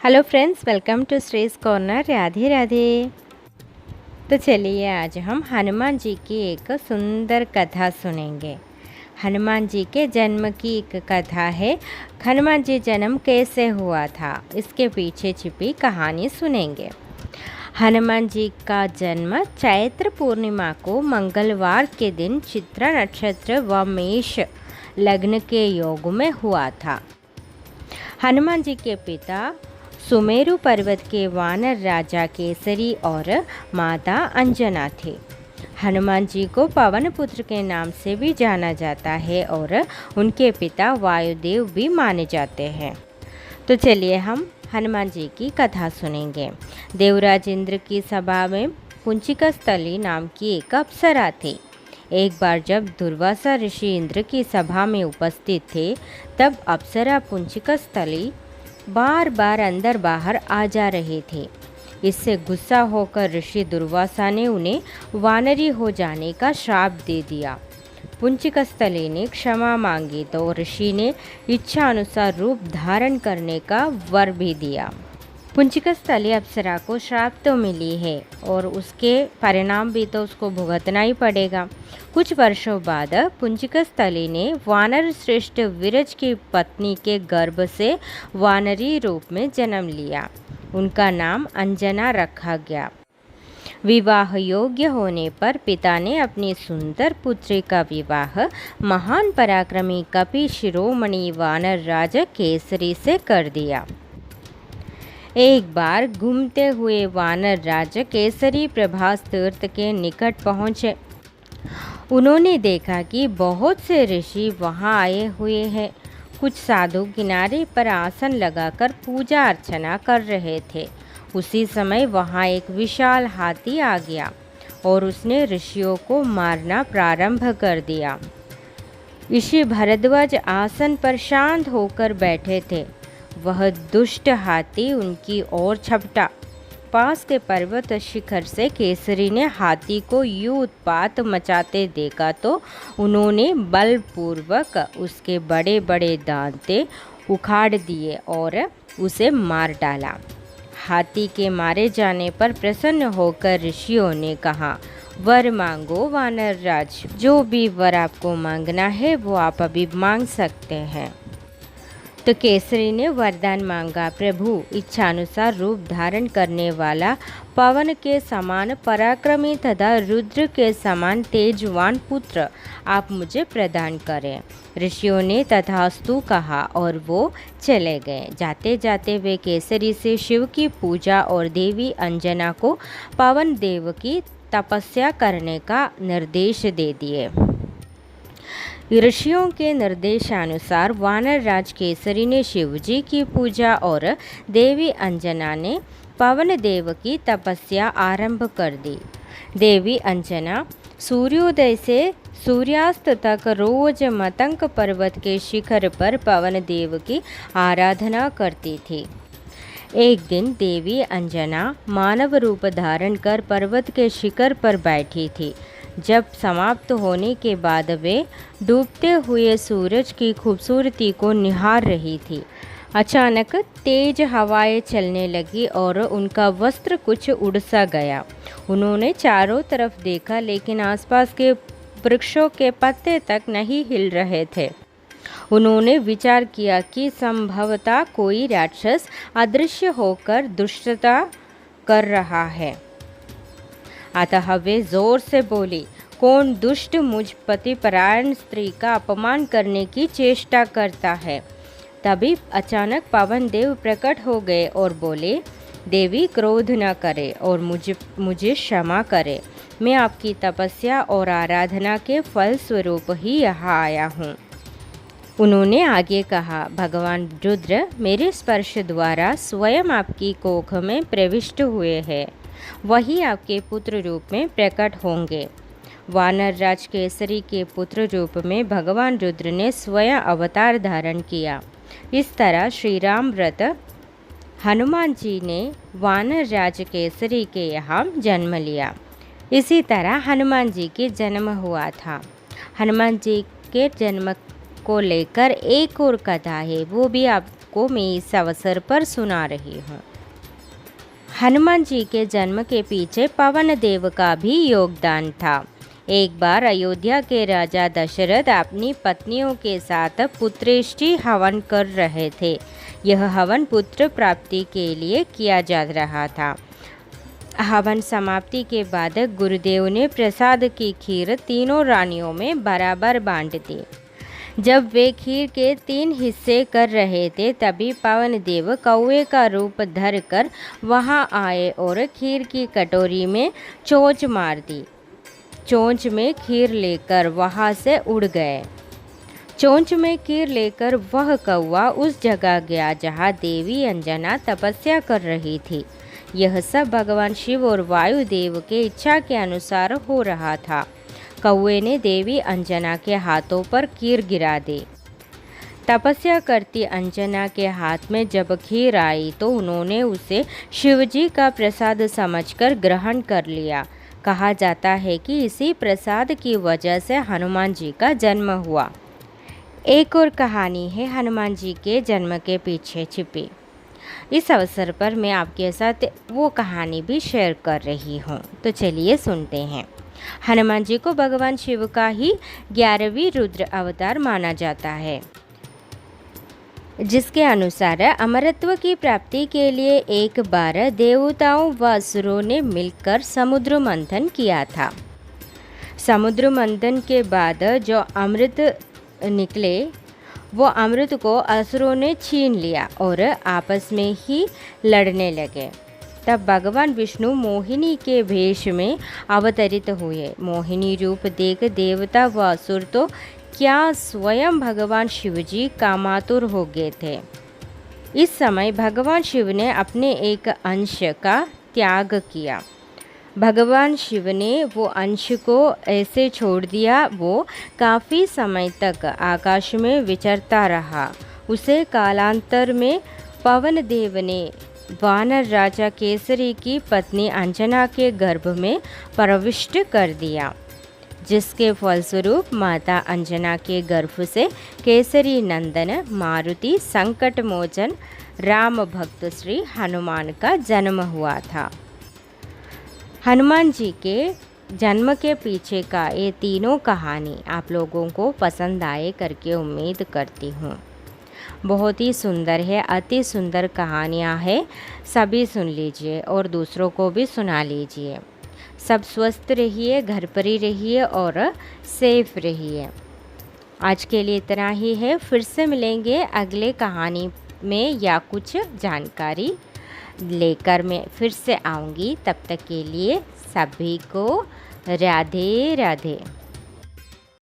Hello friends, welcome to Shreyas corner. Radhe Radhe. तो चलिए आज हम हनुमान जी की एक सुंदर कथा सुनेंगे। हनुमान जी के जन्म की एक कथा है। हनुमान जी जन्म कैसे हुआ था, इसके पीछे छिपी कहानी सुनेंगे। हनुमान जी का जन्म चैत्र पूर्णिमा को मंगलवार के दिन चित्रा नक्षत्र व मेष लग्न के योग में हुआ था। हनुमान जी के पिता सुमेरु पर्वत के वानर राजा केसरी और माता अंजना थे। हनुमान जी को पवन पुत्र के नाम से भी जाना जाता है और उनके पिता वायुदेव भी माने जाते हैं। तो चलिए हम हनुमान जी की कथा सुनेंगे। देवराज इंद्र की सभा में पुंचिका स्थली नाम की एक अप्सरा थी। एक बार जब दुर्वासा ऋषि इंद्र की सभा में उपस्थित थे, तब अप्सरा पुंचिका स्थली बार बार अंदर बाहर आ जा रहे थे। इससे गुस्सा होकर ऋषि दुर्वासा ने उन्हें वानरी हो जाने का श्राप दे दिया। पुंचिकस्थली ने क्षमा मांगी तो ऋषि ने इच्छा अनुसार रूप धारण करने का वर भी दिया। पुंचिकस्थली अप्सरा को श्राप तो मिली है और उसके परिणाम भी तो उसको भुगतना ही पड़ेगा। कुछ वर्षों बाद पुंचिकस्थली ने वानर श्रेष्ठ विरज की पत्नी के गर्भ से वानरी रूप में जन्म लिया। उनका नाम अंजना रखा गया। विवाह योग्य होने पर पिता ने अपनी सुंदर पुत्री का विवाह महान पराक्रमी कपि शिरोमणि वानर राजा केसरी से कर दिया। एक बार घूमते हुए वानर राजा केसरी प्रभास तीर्थ के निकट पहुँचे। उन्होंने देखा कि बहुत से ऋषि वहाँ आए हुए हैं। कुछ साधु किनारे पर आसन लगाकर पूजा अर्चना कर रहे थे। उसी समय वहाँ एक विशाल हाथी आ गया और उसने ऋषियों को मारना प्रारंभ कर दिया। ऋषि भरद्वाज आसन पर शांत होकर बैठे थे। वह दुष्ट हाथी उनकी ओर झपटा। पास के पर्वत शिखर से केसरी ने हाथी को यूं उत्पात मचाते देखा तो उन्होंने बलपूर्वक उसके बड़े बड़े दांते उखाड़ दिए और उसे मार डाला। हाथी के मारे जाने पर प्रसन्न होकर ऋषियों ने कहा, वर मांगो वानर राज, जो भी वर आपको मांगना है वो आप अभी मांग सकते हैं। तो केसरी ने वरदान मांगा, प्रभु इच्छा अनुसार रूप धारण करने वाला पवन के समान पराक्रमी तथा रुद्र के समान तेजवान पुत्र आप मुझे प्रदान करें। ऋषियों ने तथास्तु कहा और वो चले गए। जाते जाते वे केसरी से शिव की पूजा और देवी अंजना को पवन देव की तपस्या करने का निर्देश दे दिए। ऋषियों के निर्देशानुसार वानर राज केसरी ने शिवजी की पूजा और देवी अंजना ने पवन देव की तपस्या आरंभ कर दी। देवी अंजना सूर्योदय से सूर्यास्त तक रोज मतंग पर्वत के शिखर पर पवन देव की आराधना करती थी। एक दिन देवी अंजना मानव रूप धारण कर पर्वत के शिखर पर बैठी थी। जब समाप्त होने के बाद वे डूबते हुए सूरज की खूबसूरती को निहार रही थी। अचानक तेज हवाएं चलने लगी और उनका वस्त्र कुछ उड़ सा गया। उन्होंने चारों तरफ देखा, लेकिन आसपास के वृक्षों के पत्ते तक नहीं हिल रहे थे। उन्होंने विचार किया कि संभवतः कोई राक्षस अदृश्य होकर दुष्टता कर रहा है। अतः वे जोर से बोली, कौन दुष्ट मुझ पतिपरायण स्त्री का अपमान करने की चेष्टा करता है। तभी अचानक पवन देव प्रकट हो गए और बोले, देवी क्रोध न करे और मुझे क्षमा करे। मैं आपकी तपस्या और आराधना के फल स्वरूप ही यहाँ आया हूँ। उन्होंने आगे कहा, भगवान रुद्र मेरे स्पर्श द्वारा स्वयं आपकी कोख में प्रविष्ट हुए हैं। वही आपके पुत्र रूप में प्रकट होंगे। वानर राज केसरी के पुत्र रूप में भगवान रुद्र ने स्वयं अवतार धारण किया। इस तरह श्री राम व्रत हनुमान जी ने वानर राज केसरी के यहाँ जन्म लिया। इसी तरह हनुमान जी के जन्म हुआ था। हनुमान जी के जन्म को लेकर एक और कथा है, वो भी आप को मैं इस अवसर पर सुना रही हूँ। हनुमान जी के जन्म के पीछे पवन देव का भी योगदान था। एक बार अयोध्या के राजा दशरथ अपनी पत्नियों के साथ पुत्रेष्टि हवन कर रहे थे। यह हवन पुत्र प्राप्ति के लिए किया जा रहा था। हवन समाप्ति के बाद गुरुदेव ने प्रसाद की खीर तीनों रानियों में बराबर बांट दी। जब वे खीर के 3 हिस्से कर रहे थे तभी पवन देव कौवे का रूप धर कर वहाँ आए और खीर की कटोरी में चोंच मार दी। चोंच में खीर लेकर वहाँ से उड़ गए। चोंच में खीर लेकर वह कौवा उस जगह गया जहाँ देवी अंजना तपस्या कर रही थी। यह सब भगवान शिव और वायुदेव के इच्छा के अनुसार हो रहा था। कौवे ने देवी अंजना के हाथों पर खीर गिरा दी। तपस्या करती अंजना के हाथ में जब खीर आई तो उन्होंने उसे शिवजी का प्रसाद समझकर ग्रहण कर लिया। कहा जाता है कि इसी प्रसाद की वजह से हनुमान जी का जन्म हुआ। एक और कहानी है हनुमान जी के जन्म के पीछे छिपी। इस अवसर पर मैं आपके साथ वो कहानी भी शेयर कर रही हूँ, तो चलिए सुनते हैं। हनुमान जी को भगवान शिव का ही 11वीं रुद्र अवतार माना जाता है, जिसके अनुसार अमरत्व की प्राप्ति के लिए एक बार देवताओं व असुरों ने मिलकर समुद्र मंथन किया था। समुद्र मंथन के बाद जो अमृत निकले वो अमृत को असुरों ने छीन लिया और आपस में ही लड़ने लगे। तब भगवान विष्णु मोहिनी के वेश में अवतरित हुए। मोहिनी रूप देख देवता व असुर तो क्या स्वयं भगवान शिवजी कामातुर हो गए थे। इस समय भगवान शिव ने अपने एक अंश का त्याग किया। भगवान शिव ने वो अंश को ऐसे छोड़ दिया, वो काफ़ी समय तक आकाश में विचरता रहा। उसे कालांतर में पवन देव ने वानर राजा केसरी की पत्नी अंजना के गर्भ में प्रविष्ट कर दिया, जिसके फलस्वरूप माता अंजना के गर्भ से केसरी नंदन मारुति संकट मोचन राम भक्त श्री हनुमान का जन्म हुआ था। हनुमान जी के जन्म के पीछे का ये तीनों कहानी आप लोगों को पसंद आए करके उम्मीद करती हूँ। बहुत ही सुंदर है, अति सुंदर कहानियाँ हैं। सभी सुन लीजिए और दूसरों को भी सुना लीजिए। सब स्वस्थ रहिए, घर पर ही रहिए और सेफ रहिए। आज के लिए इतना ही है। फिर से मिलेंगे अगले कहानी में या कुछ जानकारी लेकर मैं फिर से आऊँगी। तब तक के लिए सभी को राधे राधे।